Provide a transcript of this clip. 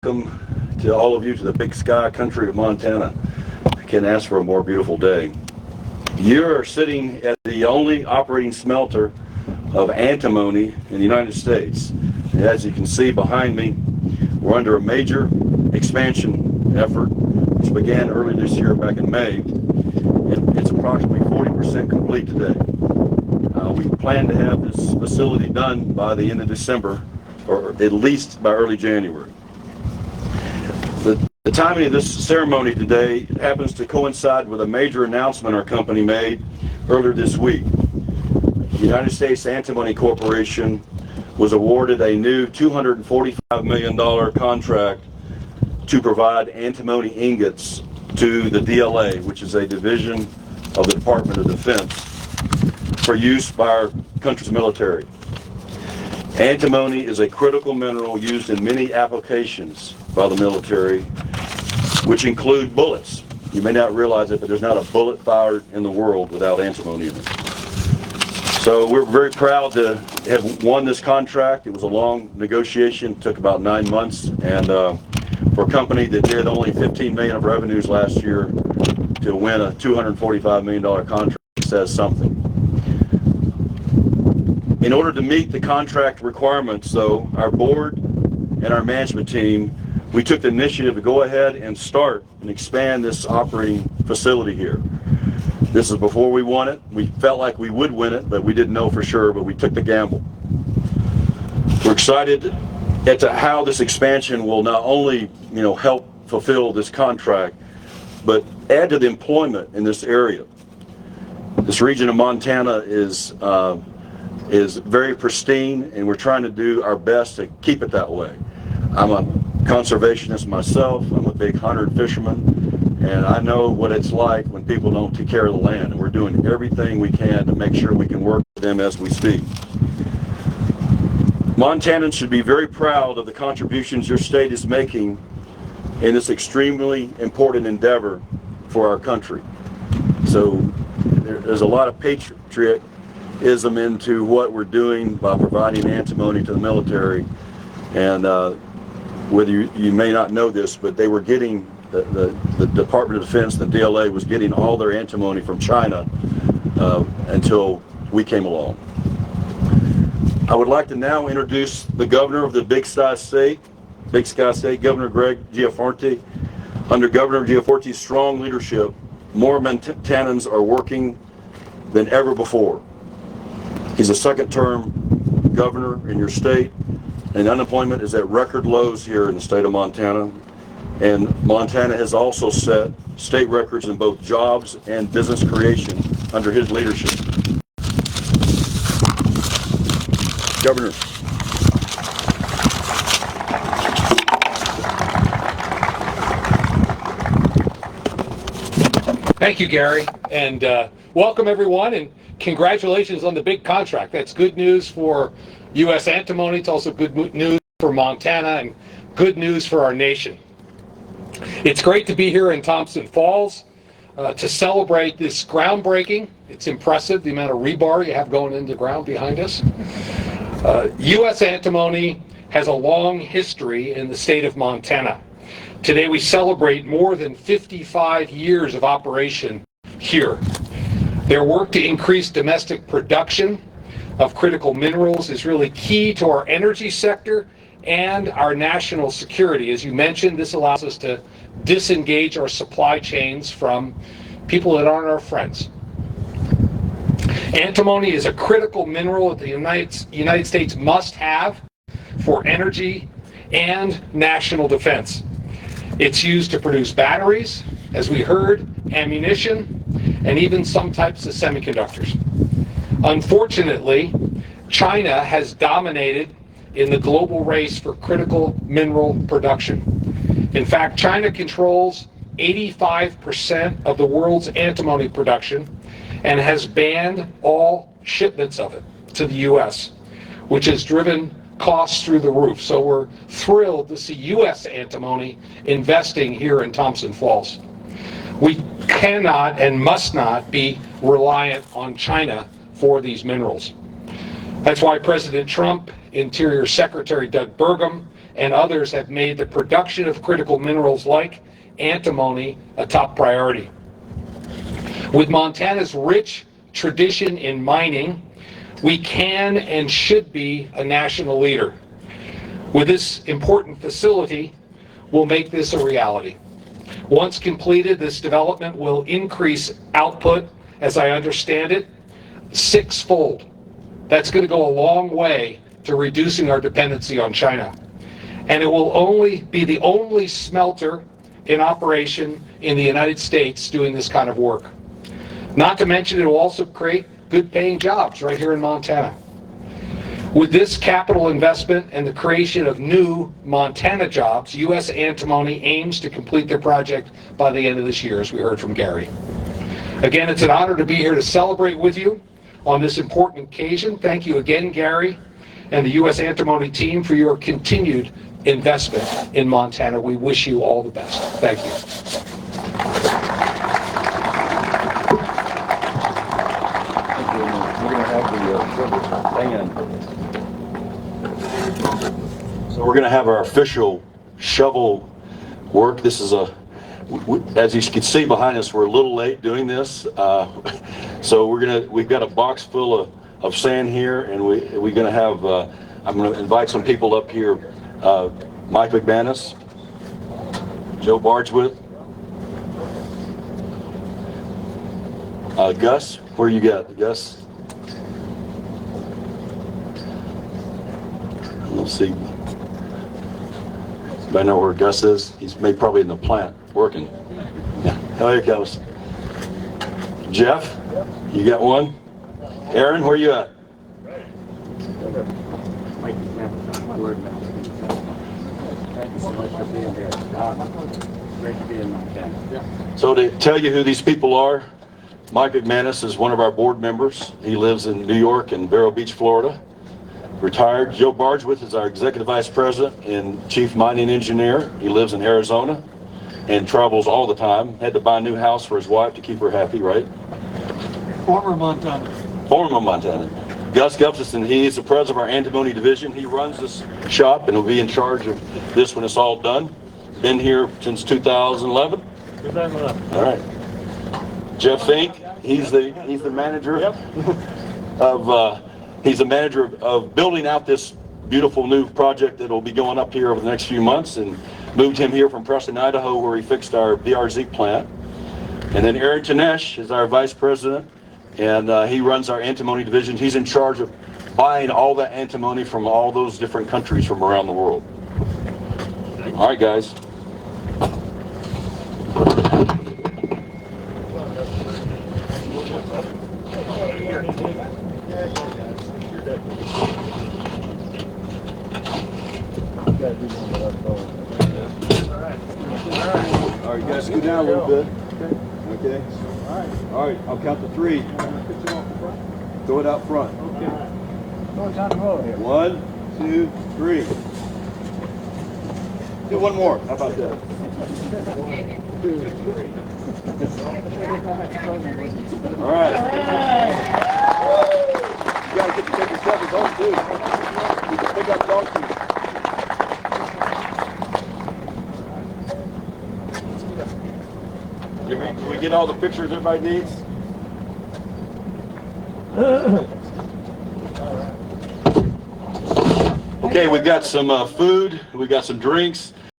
welcome to all of you to the big sky country of Montana. I can't ask for a more beautiful day. You are sitting at the only operating smelter of antimony in the United States. And as you can see behind me, we're under a major expansion effort which began early this year back in May. It's approximately 40% complete today. We plan to have this facility done by the end of December, or at least by early January. The timing of this ceremony today happens to coincide with a major announcement our company made earlier this week. The United States Antimony Corporation was awarded a new $245 million contract to provide antimony ingots to the DLA, which is a division of the Department of Defense, for use by our country's military. Antimony is a critical mineral used in many applications by the military, which include bullets. You may not realize it, but there's not a bullet fired in the world without antimony in it. So we're very proud to have won this contract. It was a long negotiation, took about 9 months, and for a company that did only $15 million of revenues last year to win a $245 million contract says something. In order to meet the contract requirements, though, our board and our management team, we took the initiative to go ahead and start and expand this operating facility here. This is before we won it. We felt like we would win it, but we didn't know for sure, but we took the gamble. We're excited as to how this expansion will not only, help fulfill this contract, but add to the employment in this area. This region of Montana is very pristine, and we're trying to do our best to keep it that way. I'm a conservationist myself. I'm a big hunter and fisherman, and I know what it's like when people don't take care of the land, and we're doing everything we can to make sure we can work with them as we speak. Montanans should be very proud of the contributions your state is making in this extremely important endeavor for our country. So there's a lot of patriotism into what we're doing by providing antimony to the military, and whether you may not know this, but they were getting, the Department of Defense, the DLA, was getting all their antimony from China until we came along. I would like to now introduce the governor of the Big Sky State, Governor Greg Gianforte. Under Governor Gianforte's strong leadership, more Montanans are working than ever before. He's a second-term governor in your state, and unemployment is at record lows here in the state of Montana. And Montana has also set state records in both jobs and business creation under his leadership. Governor. Thank you, Gary, and welcome everyone, and congratulations on the big contract. That's good news for U.S. Antimony. It's also good news for Montana and good news for our nation. It's great to be here in Thompson Falls to celebrate this groundbreaking. It's impressive, the amount of rebar you have going into the ground behind us. U.S. Antimony has a long history in the state of Montana. Today we celebrate more than 55 years of operation here. Their work to increase domestic production of critical minerals is really key to our energy sector and our national security. As you mentioned, this allows us to disengage our supply chains from people that aren't our friends. Antimony is a critical mineral that the United States must have for energy and national defense. It's used to produce batteries, as we heard, ammunition, and even some types of semiconductors. Unfortunately, China has dominated in the global race for critical mineral production. In fact, China controls 85% of the world's antimony production and has banned all shipments of it to the U.S., which has driven costs through the roof. So we're thrilled to see U.S. Antimony investing here in Thompson Falls. We cannot and must not be reliant on China for these minerals. That's why President Trump, Interior Secretary Doug Burgum, and others have made the production of critical minerals like antimony a top priority. With Montana's rich tradition in mining, we can and should be a national leader. With this important facility, we'll make this a reality. Once completed, this development will increase output, as I understand it, 6-fold. That's going to go a long way to reducing our dependency on China. And it will only be the only smelter in operation in the United States doing this kind of work. Not to mention, it will also create good paying jobs right here in Montana. With this capital investment and the creation of new Montana jobs, U.S. Antimony aims to complete their project by the end of this year, as we heard from Gary. Again, it's an honor to be here to celebrate with you on this important occasion. Thank you again, Gary, and the U.S. Antimony team for your continued investment in Montana. We wish you all the best. Thank you. So we're going to have our official shovel work. This is as you can see behind us, we're a little late doing this. So we've got a box full of sand here, and we're going to have, I'm going to invite some people up here. Mike McManus, Joe Bardsworth, Gus, where you got Gus? Let's see. I know where Gus is. He's probably in the plant working. Yeah. Oh, here he goes. Jeff, you got one? Aaron, where you at? So to tell you who these people are, Mike McManus is one of our board members. He lives in New York and Vero Beach, Florida. Retired. Joe Bardsworth is our Executive Vice President and Chief Mining Engineer. He lives in Arizona and travels all the time. Had to buy a new house for his wife to keep her happy, right? Former Montana. Former Montana. Gus Gustafson, he is the president of our Antimony division. He runs this shop and will be in charge of this when it's all done. Been here since 2011. 2011. All right. Jeff Fink, he's the manager of he's the manager of building out this beautiful new project that will be going up here over the next few months, and moved him here from Preston, Idaho, where he fixed our BRZ plant. And then Aaron Tanesh is our vice president, and he runs our antimony division. He's in charge of buying all the antimony from all those different countries from around the world. All right, guys. All right, you guys scoot down a little bit. Okay. All right, I'll count to 3. Throw it out front. Okay. 1, 2, 3. Do one more. How about that? 1, 2, 3. All right. You gotta get to take your sevens home too. You can pick up dog food. Can we get all the pictures everybody needs? Okay, we've got some food, we've got some drinks.